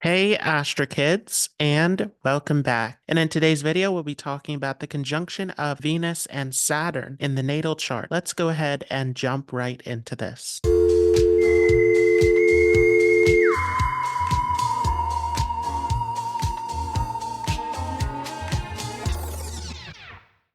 Hey Astra Kids, and welcome back. And in today's video, we'll be talking about the conjunction of Venus and Saturn in the natal chart. Let's go ahead and jump right into this.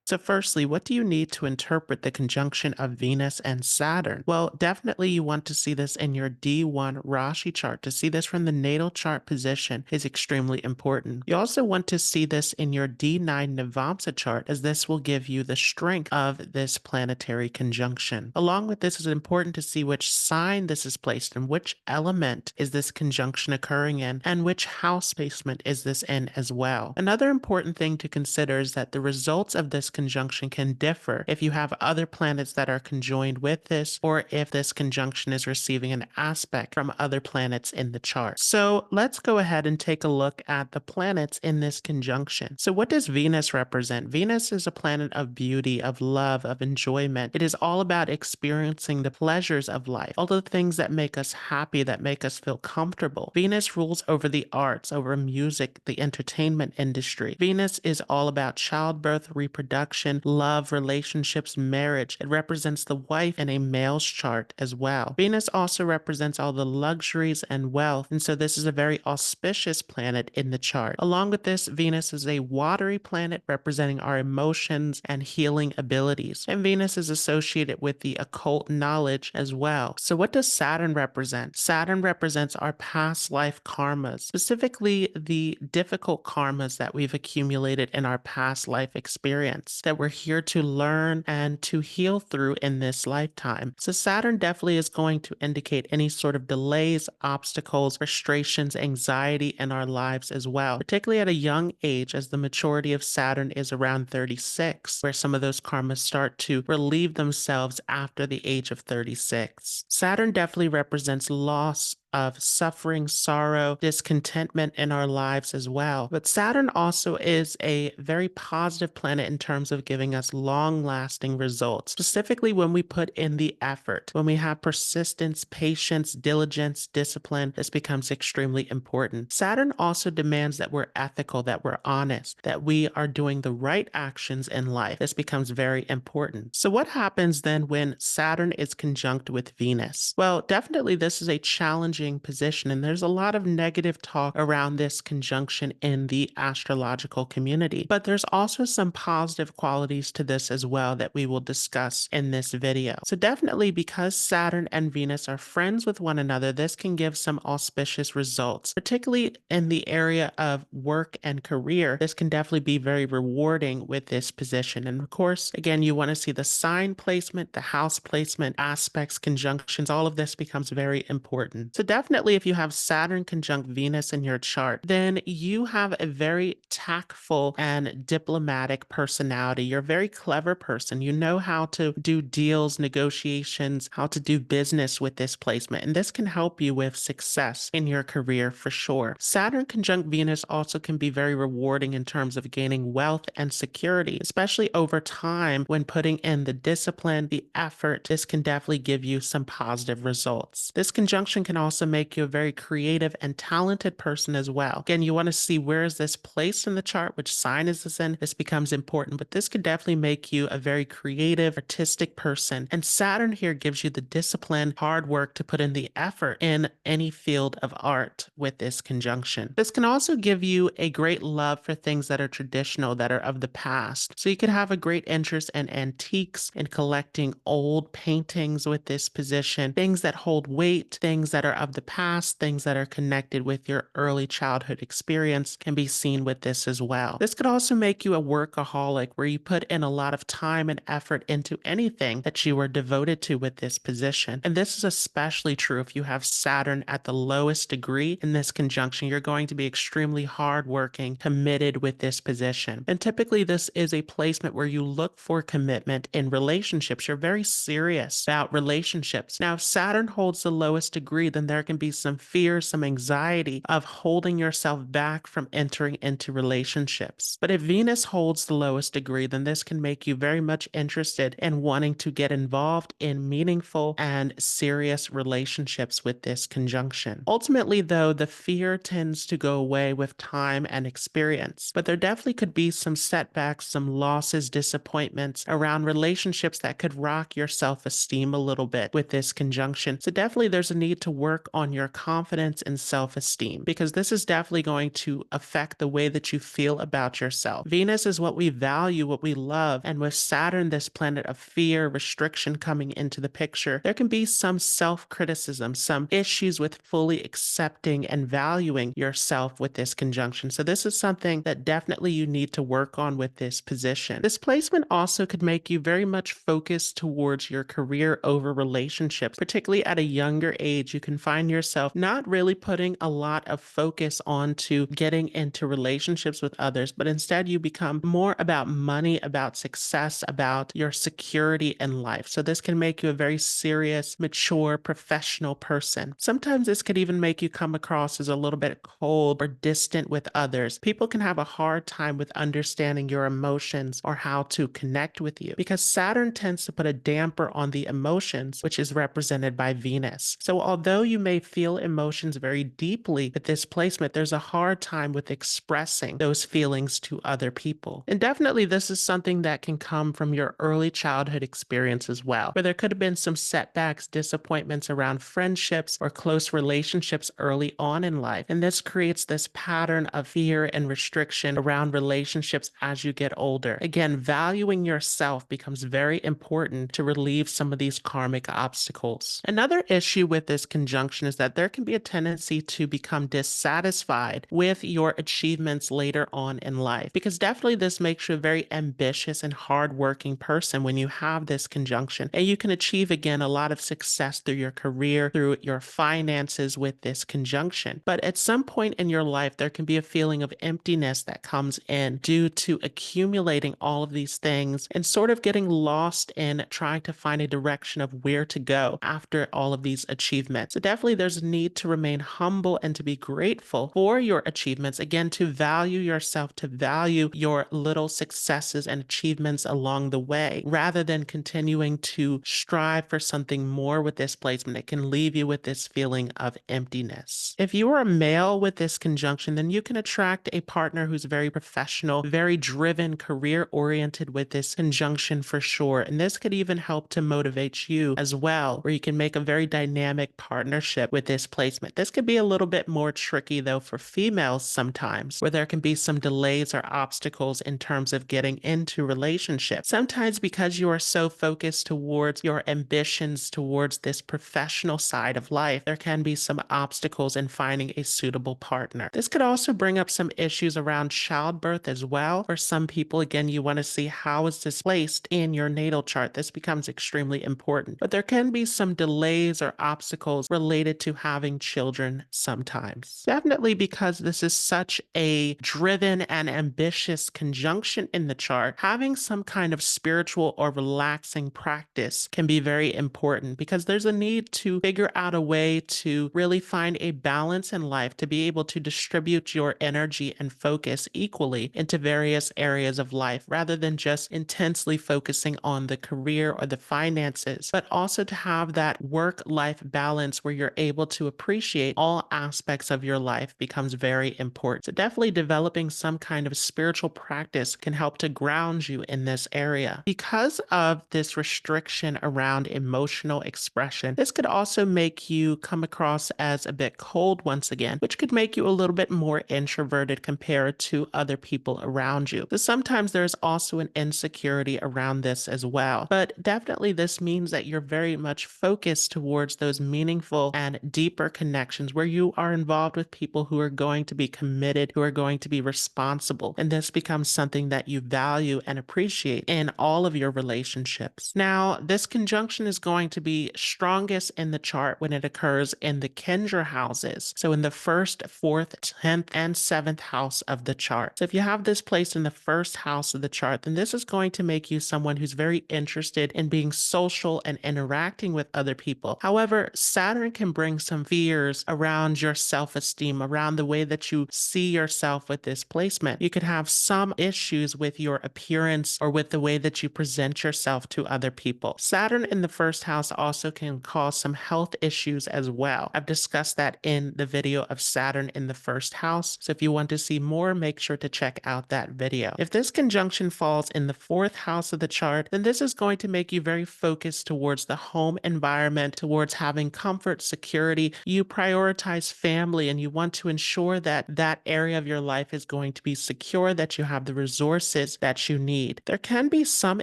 So firstly, what do you need to interpret the conjunction of Venus and Saturn? Well, definitely you want to see this in your D1 Rashi chart. To see this from the natal chart position is extremely important. You also want to see this in your D9 Navamsa chart, as this will give you the strength of this planetary conjunction. Along with this, it's important to see which sign this is placed in, which element is this conjunction occurring in, and which house placement is this in as well. Another important thing to consider is that the results of this conjunction can differ if you have other planets that are conjoined with this, or if this conjunction is receiving an aspect from other planets in the chart. So let's go ahead and take a look at the planets in this conjunction. So what does Venus represent? Venus is a planet of beauty, of love, of enjoyment. It is all about experiencing the pleasures of life, all the things that make us happy, that make us feel comfortable. Venus rules over the arts, over music, the entertainment industry. Venus is all about childbirth, reproduction, love, relationships, marriage. It represents the wife in a male's chart as well. Venus also represents all the luxuries and wealth, and so this is a very auspicious planet in the chart. Along with this, Venus is a watery planet representing our emotions and healing abilities, and Venus is associated with the occult knowledge as well. So what does Saturn represent? Saturn represents our past life karmas, specifically the difficult karmas that we've accumulated in our past life experience, that we're here to learn and to heal through in this lifetime. So Saturn definitely is going to indicate any sort of delays, obstacles, frustrations, anxiety in our lives as well, particularly at a young age, as the maturity of Saturn is around 36, where some of those karmas start to relieve themselves after the age of 36. Saturn definitely represents loss, of suffering, sorrow, discontentment in our lives as well. But Saturn also is a very positive planet in terms of giving us long-lasting results, specifically when we put in the effort, when we have persistence, patience, diligence, discipline. This becomes extremely important. Saturn also demands that we're ethical, that we're honest, that we are doing the right actions in life. This becomes very important. So what happens then when Saturn is conjunct with Venus? Well, definitely this is a challenging position, and there's a lot of negative talk around this conjunction in the astrological community. But there's also some positive qualities to this as well that we will discuss in this video. So definitely, because Saturn and Venus are friends with one another, this can give some auspicious results, particularly in the area of work and career. This can definitely be very rewarding with this position. And of course, again, you want to see the sign placement, the house placement, aspects, conjunctions. All of this becomes very important. So definitely, if you have Saturn conjunct Venus in your chart, then you have a very tactful and diplomatic personality. You're a very clever person. You know how to do deals, negotiations, how to do business with this placement, and this can help you with success in your career for sure. Saturn conjunct Venus also can be very rewarding in terms of gaining wealth and security, especially over time when putting in the discipline, the effort. This can definitely give you some positive results. This conjunction can also make you a very creative and talented person as well. Again, you want to see where is this placed in the chart, which sign is this in. This becomes important, but this could definitely make you a very creative, artistic person. And Saturn here gives you the discipline, hard work to put in the effort in any field of art with this conjunction. This can also give you a great love for things that are traditional, that are of the past. So you could have a great interest in antiques and collecting old paintings with this position, things that hold weight, things that are of the past, things that are connected with your early childhood experience can be seen with this as well. This could also make you a workaholic, where you put in a lot of time and effort into anything that you are devoted to with this position. And this is especially true if you have Saturn at the lowest degree in this conjunction. You're going to be extremely hardworking, committed with this position. And typically this is a placement where you look for commitment in relationships. You're very serious about relationships. Now, if Saturn holds the lowest degree, then there there can be some fear, some anxiety of holding yourself back from entering into relationships. But if Venus holds the lowest degree, then this can make you very much interested in wanting to get involved in meaningful and serious relationships with this conjunction. Ultimately, though, the fear tends to go away with time and experience, but there definitely could be some setbacks, some losses, disappointments around relationships that could rock your self-esteem a little bit with this conjunction. So definitely there's a need to work on your confidence and self-esteem, because this is definitely going to affect the way that you feel about yourself. Venus is what we value, what we love, and with Saturn, this planet of fear, restriction coming into the picture, there can be some self-criticism, some issues with fully accepting and valuing yourself with this conjunction. So this is something that definitely you need to work on with this position. This placement also could make you very much focused towards your career over relationships. Particularly at a younger age, you can find yourself not really putting a lot of focus onto getting into relationships with others, but instead you become more about money, about success, about your security in life. So this can make you a very serious, mature, professional person. Sometimes this could even make you come across as a little bit cold or distant with others. People can have a hard time with understanding your emotions or how to connect with you, because Saturn tends to put a damper on the emotions, which is represented by Venus. So although you may feel emotions very deeply with this placement, there's a hard time with expressing those feelings to other people. And definitely this is something that can come from your early childhood experience as well, where there could have been some setbacks, disappointments around friendships or close relationships early on in life. And this creates this pattern of fear and restriction around relationships as you get older. Again, valuing yourself becomes very important to relieve some of these karmic obstacles. Another issue with this conjunction is that there can be a tendency to become dissatisfied with your achievements later on in life, because definitely this makes you a very ambitious and hardworking person when you have this conjunction, and you can achieve again a lot of success through your career, through your finances with this conjunction. But at some point in your life, there can be a feeling of emptiness that comes in due to accumulating all of these things and sort of getting lost in trying to find a direction of where to go after all of these achievements. So definitely there's a need to remain humble and to be grateful for your achievements. Again, to value yourself, to value your little successes and achievements along the way, rather than continuing to strive for something more with this placement. It can leave you with this feeling of emptiness. If you are a male with this conjunction, then you can attract a partner who's very professional, very driven, career-oriented with this conjunction for sure. And this could even help to motivate you as well, where you can make a very dynamic partnership with this placement. This could be a little bit more tricky though for females sometimes, where there can be some delays or obstacles in terms of getting into relationships. Sometimes because you are so focused towards your ambitions, towards this professional side of life, there can be some obstacles in finding a suitable partner. This could also bring up some issues around childbirth as well. For some people, again, you want to see how is this placed in your natal chart. This becomes extremely important. But there can be some delays or obstacles related to having children sometimes. Definitely because this is such a driven and ambitious conjunction in the chart, having some kind of spiritual or relaxing practice can be very important, because there's a need to figure out a way to really find a balance in life, to be able to distribute your energy and focus equally into various areas of life, rather than just intensely focusing on the career or the finances, but also to have that work-life balance where you're able to appreciate all aspects of your life becomes very important. So definitely developing some kind of spiritual practice can help to ground you in this area. Because of this restriction around emotional expression, this could also make you come across as a bit cold once again, which could make you a little bit more introverted compared to other people around you. So sometimes there's also an insecurity around this as well, but definitely this means that you're very much focused towards those meaningful and deeper connections where you are involved with people who are going to be committed, who are going to be responsible, and this becomes something that you value and appreciate in all of your relationships. Now, this conjunction is going to be strongest in the chart when it occurs in the Kendra houses, so in the 1st, 4th, 10th, and 7th house of the chart. So if you have this placed in the 1st house of the chart, then this is going to make you someone who's very interested in being social and interacting with other people. However, Saturn can can bring some fears around your self-esteem, around the way that you see yourself with this placement. You could have some issues with your appearance or with the way that you present yourself to other people. Saturn in the first house also can cause some health issues as well. I've discussed that in the video of Saturn in the first house. So if you want to see more, make sure to check out that video. If this conjunction falls in the fourth house of the chart, then this is going to make you very focused towards the home environment, towards having comfort, security. You prioritize family and you want to ensure that that area of your life is going to be secure, that you have the resources that you need. There can be some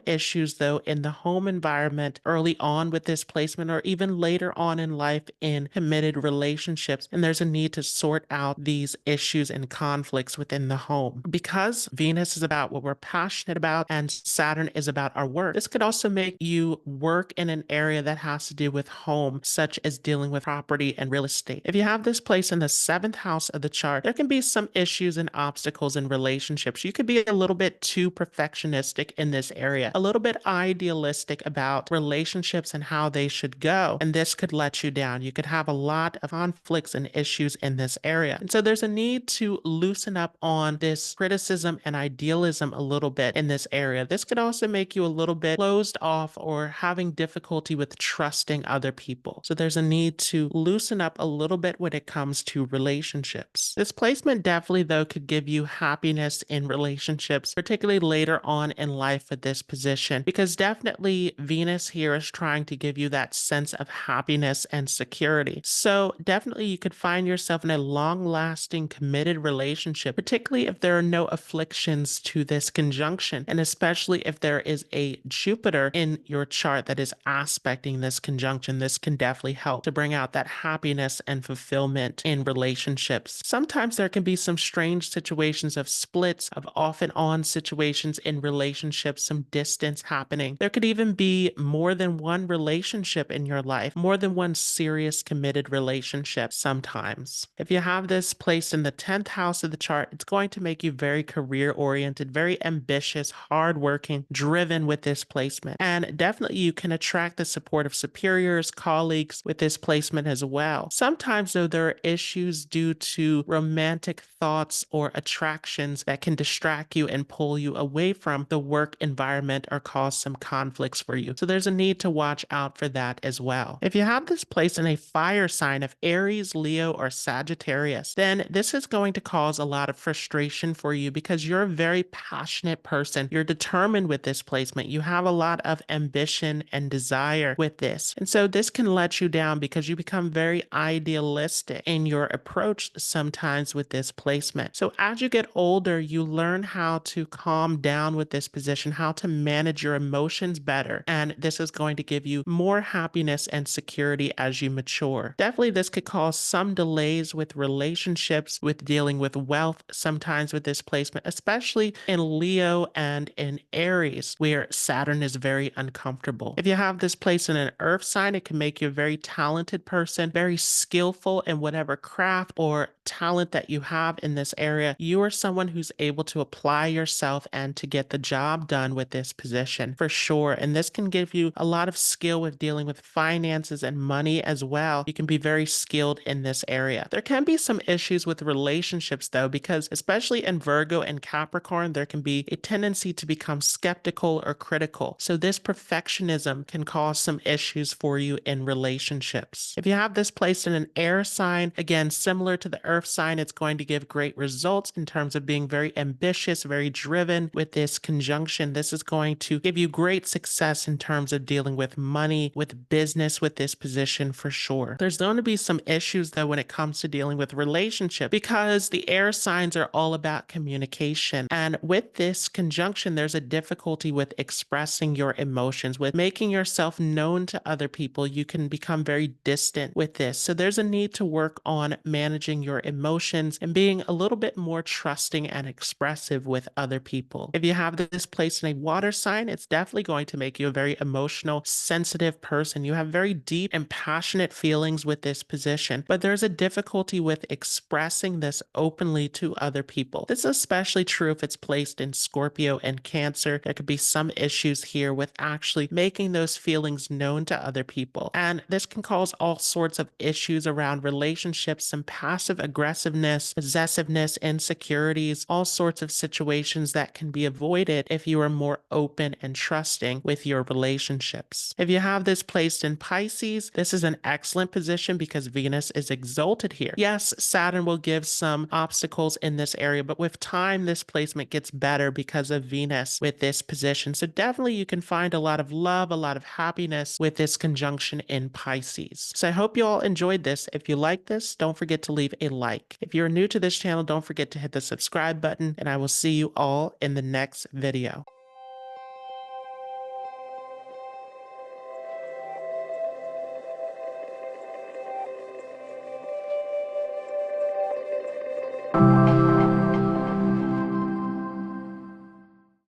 issues though in the home environment early on with this placement or even later on in life in committed relationships, and there's a need to sort out these issues and conflicts within the home. Because Venus is about what we're passionate about and Saturn is about our work, this could also make you work in an area that has to do with home, such as dealing with property and real estate. If you have this place in the seventh house of the chart, there can be some issues and obstacles in relationships. You could be a little bit too perfectionistic in this area, a little bit idealistic about relationships and how they should go, and this could let you down. You could have a lot of conflicts and issues in this area. And so there's a need to loosen up on this criticism and idealism a little bit in this area. This could also make you a little bit closed off or having difficulty with trusting other people. So there's a need to loosen up a little bit when it comes to relationships. This placement definitely, though, could give you happiness in relationships, particularly later on in life with this position, because definitely Venus here is trying to give you that sense of happiness and security. So definitely you could find yourself in a long-lasting, committed relationship, particularly if there are no afflictions to this conjunction, and especially if there is a Jupiter in your chart that is aspecting this conjunction. This can definitely help to bring out that happiness and fulfillment in relationships. Sometimes there can be some strange situations of splits, of off and on situations in relationships, some distance happening. There could even be more than one relationship in your life, more than one serious committed relationship sometimes. If you have this placed in the 10th house of the chart, it's going to make you very career oriented, very ambitious, hardworking, driven with this placement. And definitely you can attract the support of superiors, colleagues with this placement as well. Sometimes though, there are issues due to romantic thoughts or attractions that can distract you and pull you away from the work environment or cause some conflicts for you. So there's a need to watch out for that as well. If you have this placed in a fire sign of Aries, Leo, or Sagittarius, then this is going to cause a lot of frustration for you because you're a very passionate person. You're determined with this placement. You have a lot of ambition and desire with this. And so this can let you down because you become very idealistic in your approach sometimes with this placement. So as you get older, you learn how to calm down with this position, how to manage your emotions better. And this is going to give you more happiness and security as you mature. Definitely this could cause some delays with relationships, with dealing with wealth, sometimes with this placement, especially in Leo and in Aries, where Saturn is very uncomfortable. If you have this place in an earth sign, it can make you a very talented person, very skillful in whatever craft or talent that you have in this area. You are someone who's able to apply yourself and to get the job done with this position for sure. And this can give you a lot of skill with dealing with finances and money as well. You can be very skilled in this area. There can be some issues with relationships though, because especially in Virgo and Capricorn, there can be a tendency to become skeptical or critical. So this perfectionism can cause some issues for you in relationships. If you have this placed in an air sign, again, similar to the earth sign, it's going to give great results in terms of being very ambitious, very driven with this conjunction. This is going to give you great success in terms of dealing with money, with business with this position for sure. There's going to be some issues though when it comes to dealing with relationship because the air signs are all about communication. And with this conjunction, there's a difficulty with expressing your emotions, with making yourself known to other people. You can become very distant with this. So there's a need to work on managing your emotions and being a little bit more trusting and expressive with other people. If you have this placed in a water sign, it's definitely going to make you a very emotional, sensitive person. You have very deep and passionate feelings with this position, but there's a difficulty with expressing this openly to other people. This is especially true if it's placed in Scorpio and Cancer. There could be some issues here with actually making those feelings known to other people. And this can cause all sorts of issues around relationships, some passive aggressiveness, possessiveness, insecurities, all sorts of situations that can be avoided if you are more open and trusting with your relationships. If you have this placed in Pisces, this is an excellent position because Venus is exalted here. Yes, Saturn will give some obstacles in this area, but with time, this placement gets better because of Venus with this position. So definitely you can find a lot of love, a lot of happiness with this conjunction in Pisces. So I hope you all enjoyed this. If you like this, don't forget to leave a like. If you're new to this channel, don't forget to hit the subscribe button, and I will see you all in the next video.